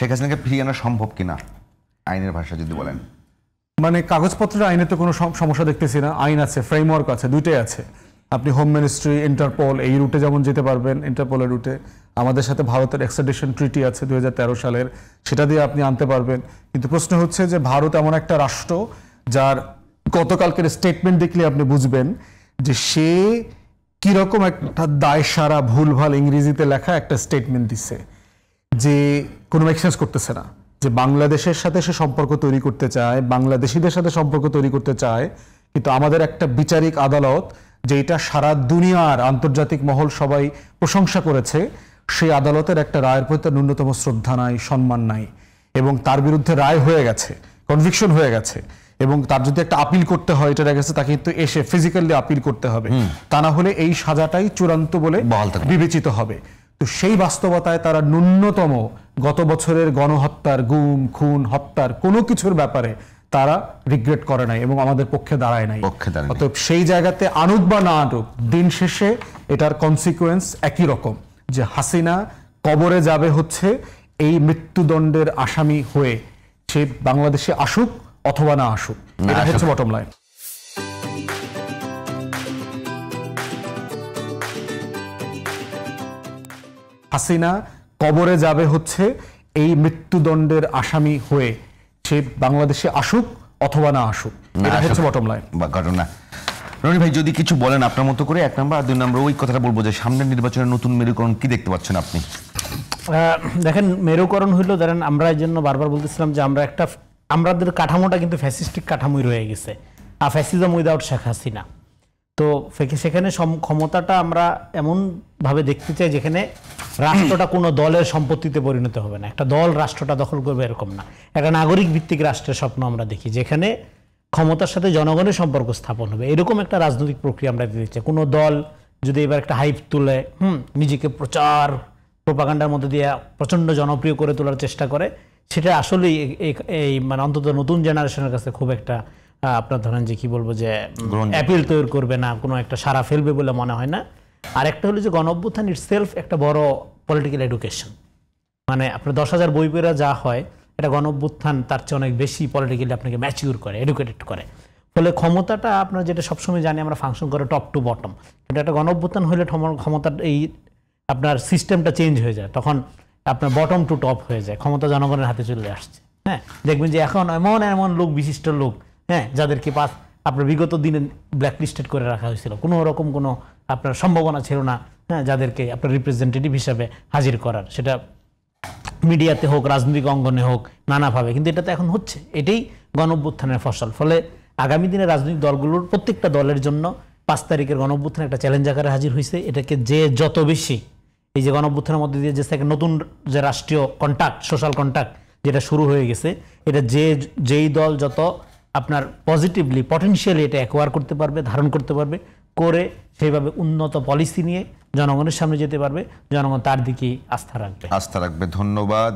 শেখ হাসিনাকে ফিরিয়ে আনা সম্ভব কিনা আইনের ভাষা যদি বলেন? মানে কাগজপত্রের আইনে তো কোনো সমস্যা দেখতেছি না। আইন আছে, ফ্রেমওয়ার্ক আছে, দুইটাই আছে। আপনি হোম মিনিস্ট্রি, ইন্টারপোল এই রুটে যেমন যেতে পারবেন, ইন্টারপোলের রুটে। আমাদের সাথে ভারতের এক্সট্রাডিশন ট্রিটি আছে 2013 সালের, সেটা দিয়ে আপনি আনতে পারবেন। কিন্তু প্রশ্ন হচ্ছে যে ভারত এমন একটা রাষ্ট্র যার গতকালকের স্টেটমেন্ট দেখলে আপনি বুঝবেন যে সে কিরকম একটা দায়সারা ভুলভাল ইংরেজিতে লেখা একটা স্টেটমেন্ট দিচ্ছে, যে কোনো মেক সেন্স করতেছে না। যে বাংলাদেশের সাথে সে সম্পর্ক তৈরি করতে চায়, বাংলাদেশিদের সাথে সম্পর্ক তৈরি করতে চায়, কিন্তু আমাদের একটা বিচারিক আদালত যেটা সারা দুনিয়ার আন্তর্জাতিক মহল সবাই প্রশংসা করেছে, সেই আদালতের একটা রায়ের প্রতি ন্যূনতম শ্রদ্ধা নাই, সম্মান নাই, এবং তার বিরুদ্ধে রায় হয়ে গেছে, কনভিকশন হয়ে গেছে, এবং তার যদি একটা আপিল করতে হয় এটার কাছে তাকে কিন্তু এসে ফিজিক্যালি আপিল করতে হবে, তা না হলে এই সাজাটাই চূড়ান্ত বলে বিবেচিত হবে। তো সেই বাস্তবতায় তারা ন্যূনতম গত বছরের গণহত্যার, গুম খুন হত্যার কোনো কিছুর ব্যাপারে তারা রিগ্রেট করে নাই এবং আমাদের পক্ষে দাঁড়ায় নাই। অতএব সেই জায়গাতে আনুক বা না আনুক, দিন শেষে এটার কনসিকুয়েন্স একই রকম, যে হাসিনা কবরে যাবে হচ্ছে এই মৃত্যুদণ্ডের আসামি হয়ে, সে বাংলাদেশে আসুক অথবা না আসুক, এটা হচ্ছে বটম লাইন। হাসিনা কবরে যাবে হচ্ছে এই মৃত্যুদণ্ডের আসামি হয়ে, সে বাংলাদেশে আসুক অথবা না আসুক, এটা হচ্ছে বটম লাইন বা ঘটনা। রনি ভাই যদি কিছু বলেন আপনার মতো করে, 1 নম্বর আর 2 নম্বর ওই কথাটা বলবো যে সামনের নির্বাচনের নতুন মেরুকরণ কি দেখতে পাচ্ছেন আপনি? দেখেন, মেরুকরণ হইলো, ধরেন আমরা এই জন্য বারবার বলতেছিলাম যে আমাদের কাঠামোটা কিন্তু ফ্যাসিস্টিক কাঠামোই রয়ে গেছে, আর ফ্যাসিজম উইদাউট শেখ হাসিনা। তো সেখানে ক্ষমতাটা আমরা এমনভাবে দেখতে চাই যেখানে রাষ্ট্রটা কোনো দলের সম্পত্তিতে পরিণত হবে না, একটা দল রাষ্ট্রটা দখল করবে এরকম না, একটা নাগরিক ভিত্তিক রাষ্ট্রের স্বপ্ন আমরা দেখি, যেখানে ক্ষমতার সাথে জনগণের সম্পর্ক স্থাপন হবে, এরকম একটা রাজনৈতিক প্রক্রিয়া আমরা দিতে চাই। কোনো দল যদি এবার একটা হাইপ তুলে নিজেকে প্রোপাগান্ডার মধ্যে দিয়ে প্রচণ্ড জনপ্রিয় করে তোলার চেষ্টা করে, সেটা আসলেই এই মানে অন্তত নতুন জেনারেশনের কাছে খুব একটা আপনার ধরেন যে কি বলবো যে অ্যাপিল তৈরি করবে না, কোনো একটা সারা ফেলবে বলে মনে হয় না। আর একটা হলো যে গণঅভ্যুত্থান ইটসেলফ একটা বড় পলিটিক্যাল এডুকেশন, মানে আপনার 10,000 বই পড়া যা হয়, এটা গণঅভ্যুত্থান তার চেয়ে অনেক বেশি পলিটিক্যালি আপনাকে ম্যাচিউর করে, এডুকেটেড করে। ফলে ক্ষমতাটা আপনার যেটা সবসময় জানি আমরা ফাংশন করে টপ টু বটম, কিন্তু একটা গণঅভ্যুত্থান হলে ক্ষমতার এই আপনার সিস্টেমটা চেঞ্জ হয়ে যায়, তখন আপনার বটম টু টপ হয়ে যায়, ক্ষমতা জনগণের হাতে চলে আসছে। হ্যাঁ, দেখবেন যে এখন এমন লোক, বিশিষ্ট লোক, হ্যাঁ, যাদেরকে আপনার বিগত দিনে ব্ল্যাকলিস্টেড করে রাখা হয়েছিল, কোনো রকম কোনো আপনার সম্ভাবনা ছিল না, হ্যাঁ, যাদেরকে আপনার রিপ্রেজেন্টেটিভ হিসাবে হাজির করার, সেটা মিডিয়াতে হোক, রাজনৈতিক অঙ্গনে হোক, নানাভাবে, কিন্তু এটা তো এখন হচ্ছে, এটাই গণঅভ্যুত্থানের ফসল। ফলে আগামী দিনে রাজনৈতিক দলগুলোর প্রত্যেকটা দলের জন্য 5 তারিখের গণঅভ্যুত্থান একটা চ্যালেঞ্জ আকারে হাজির হয়েছে। এটাকে যে যত বেশি এই যে গণঅভ্যুত্থানের মধ্যে দিয়ে যে নতুন যে রাষ্ট্রীয় কন্ট্যাক্ট, সোশ্যাল কন্ট্যাক্ট যেটা শুরু হয়ে গেছে, এটা যেই দল যত আপনার পজিটিভলি পটেনশিয়ালি এটা অ্যাকোয়ার করতে পারবে, ধারণ করতে পারবে, করে সেইভাবে উন্নত পলিসি নিয়ে জনগণের সামনে যেতে পারবে, জনগণ তার দিকেই আস্থা রাখবে। ধন্যবাদ।